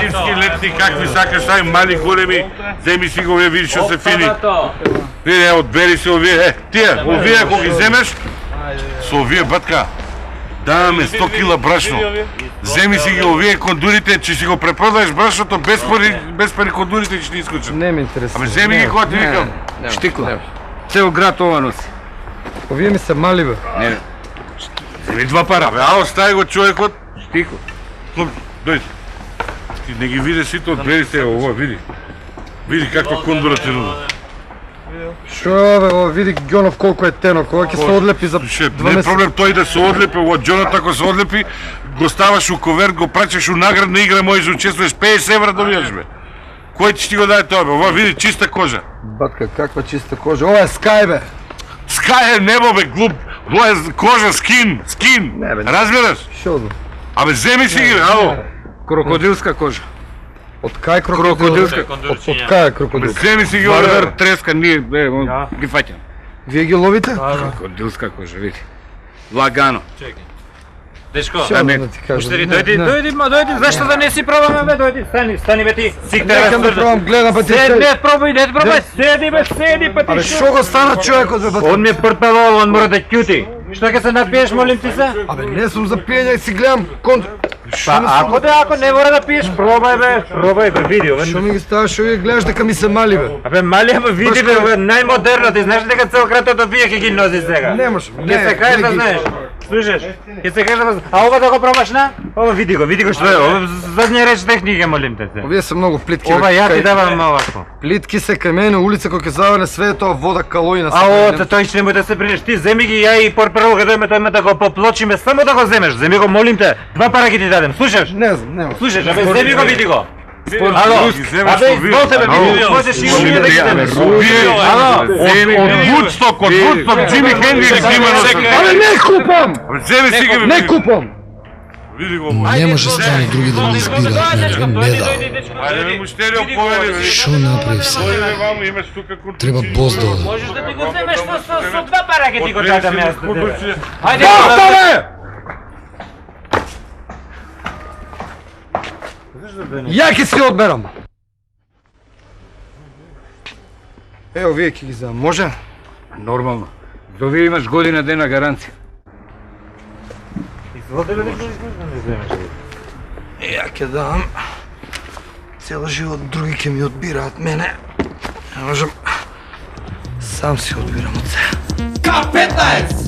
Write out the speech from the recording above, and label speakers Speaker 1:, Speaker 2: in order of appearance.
Speaker 1: Зимски, летни, какви сакаш, сај мали, големи, земи си го, видиш што се фини. Види, одбери се овие, тие, овие ако ги земеш, со овие батка, даваме 100 кила брашно. Земи си ги овие кондурите, че си го препродаеш брашното без пари кондурите ќе ти искочат.
Speaker 2: Не ме интересува.
Speaker 1: Абе земи ги кога ти викам.
Speaker 3: Штикла. Цел град ова носи.
Speaker 2: Овие ми се мали бе.
Speaker 3: Не.
Speaker 1: Земи 2 пара, бе, ао, стај го човекот.
Speaker 3: Штикла.
Speaker 1: Дојди. Ти не ги види сите, одбери се ово, види. Види каква кондура ти нуда.
Speaker 2: Шо бе, види Гјонов колку е тенок, ова ќе се одлепи за 2
Speaker 1: Не
Speaker 2: месеци.
Speaker 1: проблем тој да се одлепи, ово Џонат ако се одлепи, го ставаш у коверт, го прачеш у наградна игра, можеш да учествуваш 50 евра добијаш бе. Кој ќе ти го даде тоа бе? Ова види чиста кожа.
Speaker 2: Батка, каква чиста кожа. Ова е Скај бе.
Speaker 1: Скај е небо бе, глуп. Ова е кожа, скин.
Speaker 2: Не, бе.
Speaker 1: Разбираш?
Speaker 2: Шо бе?
Speaker 1: Абе земи си ги бе, ало.
Speaker 3: Крокодилска кожа.
Speaker 2: Од кај крокодилска? Од кај е
Speaker 1: Бе
Speaker 2: крокодилска?
Speaker 1: земи си ги
Speaker 3: Варвар,
Speaker 1: бе.
Speaker 3: треска, ние ги фаќам.
Speaker 2: Вие ги ловите?
Speaker 3: Крокодилска кожа, види. Лагано.
Speaker 4: Дечко,
Speaker 2: Шо да ти кажам?
Speaker 4: Уште ли,
Speaker 2: Не,
Speaker 4: дојди,
Speaker 2: не.
Speaker 4: дојди, зашто да не си пробаме бе, дојди, стани бе ти,
Speaker 2: Нека да пробам, гледам па ти
Speaker 4: не пробај, седи бе, па ти
Speaker 2: Абе шо го стана човекот бе батка?
Speaker 4: Он ми е прпало, он мора да ќути. Што ќе се напиеш, молим ти се?
Speaker 2: Абе не сум за пиење и си гледам
Speaker 4: Па ако не мора да пиеш, пробај бе, види,
Speaker 2: Шо ми ги ставаш, шо ги гледаш дека ми се мали бе?
Speaker 4: Абе мали, ама види бе, најмодерно, ти знаеш дека цел кратото вие ќе ги носи сега.
Speaker 2: Не може, не.
Speaker 4: Ќе се кажеш да знаеш. Слушаш? Ќе се кажеш да знаеш. А ова да го пробаш на? Ова види го што е, ова задња реч техника, молим те се.
Speaker 2: Овие се многу плитки.
Speaker 4: Ова
Speaker 2: бе,
Speaker 4: ја ти
Speaker 2: кај-
Speaker 4: давам овако.
Speaker 2: Плитки се кај мене, улица кој ќе заване све тоа вода калоина.
Speaker 4: А ота тој ќе немој да се принеш, ти земи ги ја и порпрво кога дојме тој да го поплочиме, само да го земеш, земи го, молим те, 2 пара ќе ти дадем, слушаш?
Speaker 2: Не знам, нема.
Speaker 4: Слушаш, абе земи го, види го.
Speaker 1: Ало,
Speaker 4: Абе изволте бе, види, можеш и овие да ги земеш. Ало,
Speaker 1: Од Вудсток, Джими Хендрикс ги има на
Speaker 2: Абе не купам!
Speaker 1: Земи си ги бе.
Speaker 2: Не купам!
Speaker 1: Види го.
Speaker 5: Не може страни други да ми избираат мене, не дал.
Speaker 1: Ајде бе муштерио повели бе.
Speaker 5: Шо направи се?
Speaker 1: Дојде бе ваму, имаш тука куртуци.
Speaker 5: Треба бос да оде.
Speaker 4: можеш да ти го земеш со 2 пара ќе ти го дадам јас.
Speaker 1: Куртуци.
Speaker 4: Ајде,
Speaker 2: Ја ќе си одберам. Ево вие ќе ги знам, може?
Speaker 3: Нормално. За овие имаш година дена гаранција.
Speaker 2: Ја ќе дам. Цел живот други ќе ми одбираат мене. Не можам. Сам си одбирам од се.
Speaker 6: K15